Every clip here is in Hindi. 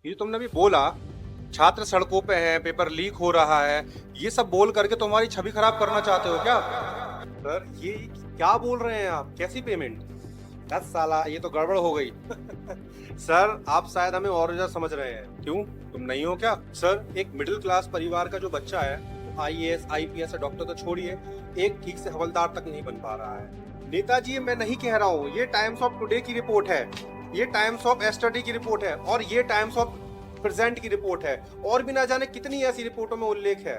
ये तुमने भी बोला छात्र सड़कों पे हैं, पेपर लीक हो रहा है, ये सब बोल करके तुम्हारी छवि खराब करना चाहते हो क्या? सर ये क्या बोल रहे हैं आप? कैसी पेमेंट? 10 साला ये तो गड़बड़ हो गई। सर आप शायद हमें और ज्यादा समझ रहे हैं। क्यों, तुम नहीं हो क्या? सर एक मिडिल क्लास परिवार का जो बच्चा है, आईएएस आईपीएस डॉक्टर तो छोड़िए, एक ठीक से हवलदार तक नहीं बन पा रहा है। नेताजी मैं नहीं कह रहा हूँ, ये टाइम्स ऑफ टुडे की रिपोर्ट है, ये टाइम्स ऑफ एस्टरडे की रिपोर्ट है और ये टाइम्स ऑफ प्रेजेंट की रिपोर्ट है, और भी ना जाने कितनी ऐसी रिपोर्टों में उल्लेख है।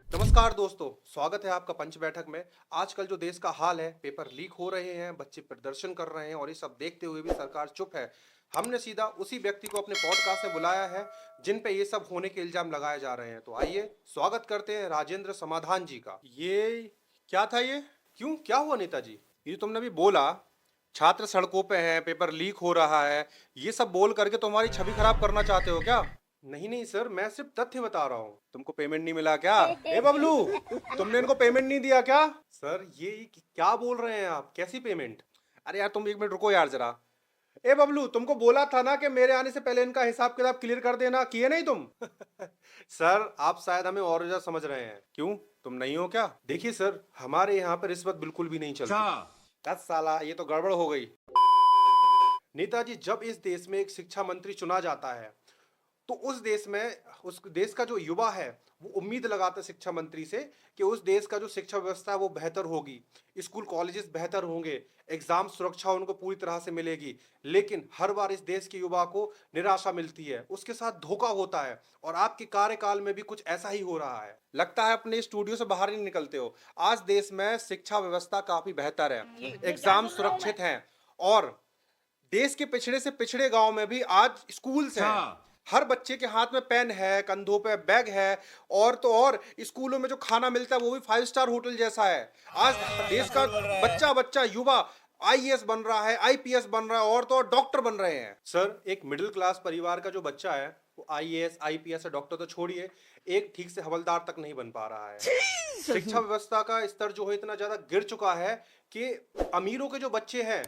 नमस्कार दोस्तों, स्वागत है आपका पंच बैठक में। आजकल जो देश का हाल है, पेपर लीक हो रहे हैं, बच्चे प्रदर्शन कर रहे हैं और ये सब देखते हुए भी सरकार चुप है। हमने सीधा उसी व्यक्ति को अपने पॉडकास्ट में बुलाया है जिन पे ये सब होने के इल्जाम लगाए जा रहे हैं। तो आइए स्वागत करते हैं राजेंद्र समाधान जी का। ये क्या था ये? क्यों, क्या हुआ नेताजी? ये तुमने भी बोला छात्र सड़कों पे हैं, पेपर लीक हो रहा है, ये सब बोल करके तुम्हारी छवि खराब करना चाहते हो क्या? नहीं नहीं सर, मैं सिर्फ तथ्य बता रहा हूँ। तुमको पेमेंट नहीं मिला क्या? ए बबलू, तुमने इनको पेमेंट नहीं दिया क्या? सर ये क्या बोल रहे हैं आप? कैसी पेमेंट? अरे यार तुम एक मिनट रुको यार जरा। ए बबलू, तुमको बोला था ना कि मेरे आने से पहले इनका हिसाब किताब क्लियर कर देना, किए नहीं तुम? सर आप शायद हमें और ज्यादा समझ रहे हैं। क्यों, तुम नहीं हो क्या? देखिए सर, हमारे यहाँ पर रिश्वत बिल्कुल भी नहीं चलती। 10 साला ये तो गड़बड़ हो गई। नेताजी जब इस देश में एक शिक्षा मंत्री चुना जाता है तो उस देश का जो युवा है वो उम्मीद लगाता है शिक्षा मंत्री से कि उस देश का जो शिक्षा व्यवस्था है वो बेहतर होगी, स्कूल कॉलेजेस बेहतर होंगे, एग्जाम सुरक्षा उनको पूरी तरह से मिलेगी। लेकिन हर बार इस देश के युवा को निराशा मिलती है, उसके साथ धोखा होता है और आपके कार्यकाल में भी कुछ ऐसा ही हो रहा है। लगता है अपने स्टूडियो से बाहर नहीं निकलते हो। आज देश में शिक्षा व्यवस्था काफी बेहतर है, एग्जाम सुरक्षित हैं और देश के पिछड़े से पिछड़े गांव में भी आज स्कूल्स हैं। हर बच्चे के हाथ में पेन है, कंधों पे बैग है और तो और स्कूलों में जो खाना मिलता है वो भी 5 स्टार होटल जैसा है। आज देश का बच्चा बच्चा युवा आईएएस बन रहा है, आईपीएस बन रहा है और तो और डॉक्टर बन रहे हैं। सर एक मिडिल क्लास परिवार का जो बच्चा है वो आईएएस आईपीएस डॉक्टर तो छोड़िए, एक ठीक से हवलदार तक नहीं बन पा रहा है। शिक्षा व्यवस्था का स्तर जो है इतना ज्यादा गिर चुका है कि अमीरों के जो बच्चे हैं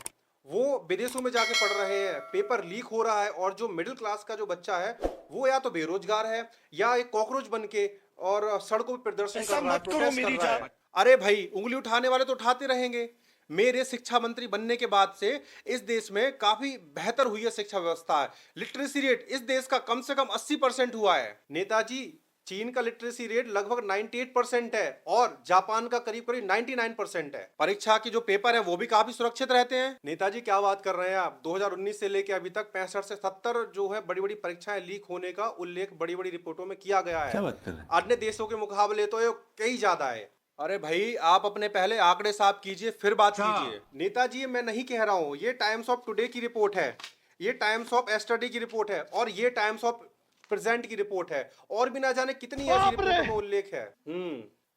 वो विदेशों में जाके पढ़ रहे हैं, पेपर लीक हो रहा है और जो मिडिल क्लास का जो बच्चा है वो या तो बेरोजगार है या एक कॉकरोच बन के और सड़कों पर प्रदर्शन कर रहा है, प्रोटेस्ट कर रहा है। अरे भाई, उंगली उठाने वाले तो उठाते रहेंगे। मेरे शिक्षा मंत्री बनने के बाद से इस देश में काफी बेहतर हुई है शिक्षा व्यवस्था। लिटरेसी रेट इस देश का कम से कम 80% हुआ है। नेताजी चीन का लिटरेसी रेट लगभग 98% है और जापान का करीब करीब 99% है। परीक्षा की जो पेपर है वो भी काफी सुरक्षित रहते हैं। नेताजी क्या बात कर रहे हैं आप? 2019 से लेके अभी तक 65 से 70 जो है बड़ी बड़ी परीक्षाएं लीक होने का उल्लेख बड़ी बड़ी रिपोर्टों में किया गया है। क्या बात कर रहे हैं? अन्य देशों के मुकाबले तो ये कई ज्यादा है। अरे भाई, आप अपने पहले आंकड़े साफ कीजिए फिर बात कीजिए। नेताजी मैं नहीं कह रहा हूँ, ये टाइम्स ऑफ टुडे की रिपोर्ट है, ये टाइम्स ऑफ एस्टरडे की रिपोर्ट है और ये टाइम्स ऑफ प्रेजेंट की रिपोर्ट है, और भी ना जाने कितनी ऐसी रिपोर्टों में उल्लेख है।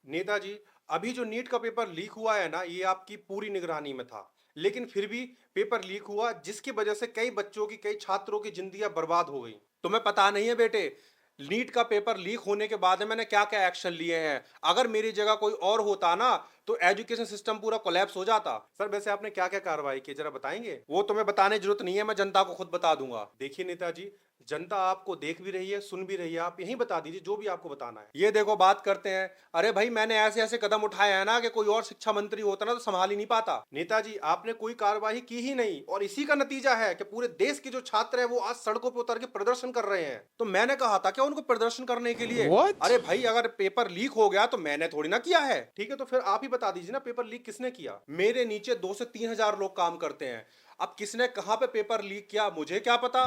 नेताजी अभी जो नीट का पेपर लीक हुआ है ना, ये आपकी पूरी निगरानी में था, लेकिन फिर भी पेपर लीक हुआ जिसकी वजह से कई बच्चों की, कई छात्रों की जिंदगियां बर्बाद हो गई। तुम्हें पता नहीं है बेटे, नीट का पेपर लीक होने के बाद मैंने क्या क्या एक्शन लिए हैं। अगर मेरी जगह कोई और होता ना तो एजुकेशन सिस्टम पूरा कोलैप्स हो जाता। सर वैसे आपने क्या क्या कार्रवाई की, जरा बताएंगे? वो तुम्हें बताने की जरूरत नहीं है, मैं जनता को खुद बता दूंगा। देखिए नेताजी, जनता आपको देख भी रही है, सुन भी रही है, आप यही बता दीजिए जो भी आपको बताना है। ये देखो बात करते हैं। अरे भाई, मैंने ऐसे ऐसे कदम उठाए हैं ना कि कोई और शिक्षा मंत्री होता ना तो संभाल ही नहीं पाता। नेताजी आपने कोई कार्रवाई की ही नहीं और इसी का नतीजा है कि पूरे देश के जो छात्र है वो आज सड़कों पर उतर के प्रदर्शन कर रहे हैं। तो मैंने कहा था क्या उनको प्रदर्शन करने के लिए? अरे भाई, अगर पेपर लीक हो गया तो मैंने थोड़ी ना किया है। ठीक है, तो फिर आप ही बता दीजिए ना पेपर लीक किसने किया? मेरे नीचे 2 से 3 हजार लोग काम करते हैं। अब किसने कहां पे पेपर लीक किया मुझे क्या पता।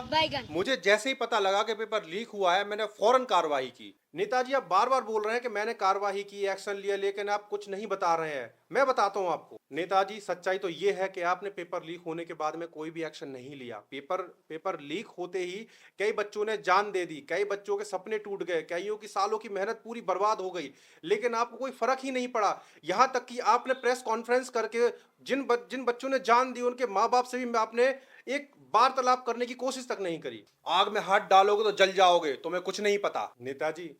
मुझे जैसे ही पता लगा कि पेपर लीक हुआ है मैंने फौरन कार्रवाई की। नेताजी आप बार बार बोल रहे हैं कि मैंने कार्रवाई की, एक्शन लिया, लेकिन आप कुछ नहीं बता रहे हैं। मैं बताता हूं आपको। नेताजी सच्चाई तो यह है कि आपने पेपर लीक होने के बाद में कोई भी एक्शन नहीं लिया। पेपर लीक होते ही कई बच्चों ने जान दे दी, कई बच्चों के सपने टूट गए, कईयों की सालों की मेहनत पूरी बर्बाद हो गई, लेकिन आपको कोई फर्क ही नहीं पड़ा। यहां तक कि आपने प्रेस कॉन्फ्रेंस करके जिन बच्चों ने जान दी उनके माँ बाप से भी आपने एक वार्तालाप करने की कोशिश तक नहीं करी। आग में हाथ डालोगे तो जल जाओगे, तुम्हें कुछ नहीं पता। नेताजी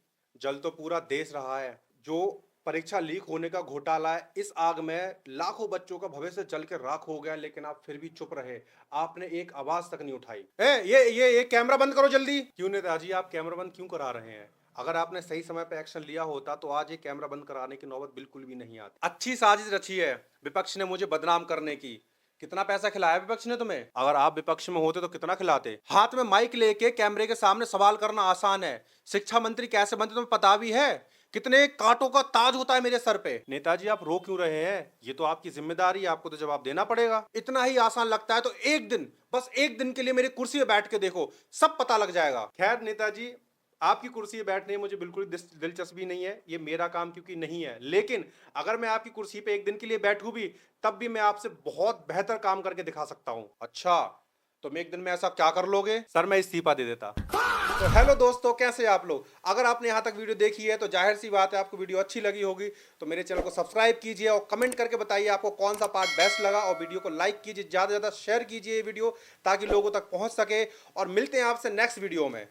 जल तो पूरा देश रहा है। जो परीक्षा लीक होने का घोटाला है। इस आग में लाखों बच्चों का भविष्य जल के राख हो गया, लेकिन आप फिर भी चुप रहे। आपने एक आवाज तक नहीं उठाई। ये कैमरा बंद करो जल्दी। क्यों नेताजी, आप कैमरा बंद क्यों करा रहे हैं? अगर आपने सही समय पे एक्शन लिया होता तो आज ये कैमरा बंद कराने की नौबत बिल्कुल भी नहीं आती। अच्छी साजिश रची है विपक्ष ने मुझे बदनाम करने की। कितना पैसा खिलाया विपक्ष ने तुम्हें? अगर आप विपक्ष में होते तो कितना खिलाते? हाथ में माइक लेके कैमरे के सामने सवाल करना आसान है, शिक्षा मंत्री कैसे बनते तुम्हें पता भी है? कितने कांटों का ताज होता है मेरे सर पे। नेताजी आप रो क्यों रहे हैं? ये तो आपकी जिम्मेदारी है, आपको तो जवाब देना पड़ेगा। इतना ही आसान लगता है तो एक दिन, बस एक दिन के लिए मेरी कुर्सी पे बैठ के देखो, सब पता लग जाएगा। खैर नेताजी, आपकी कुर्सी पे बैठने में मुझे बिल्कुल दिलचस्पी नहीं है, ये मेरा काम क्योंकि नहीं है। लेकिन अगर मैं आपकी कुर्सी पे एक दिन के लिए बैठूं भी, तब भी मैं आपसे बहुत बेहतर काम करके दिखा सकता हूं। अच्छा, तुम एक दिन में ऐसा क्या कर लोगे? सर मैं इस्तीफा दे देता। तो हेलो दोस्तों, कैसे आप लोग? अगर आपने यहाँ तक वीडियो देखी है तो जाहिर सी बात है आपको वीडियो अच्छी लगी होगी। तो मेरे चैनल को सब्सक्राइब कीजिए और कमेंट करके बताइए आपको कौन सा पार्ट बेस्ट लगा, और वीडियो को लाइक कीजिए, ज़्यादा से ज़्यादा शेयर कीजिए ये वीडियो ताकि लोगों तक पहुँच सके। और मिलते हैं आपसे नेक्स्ट वीडियो में।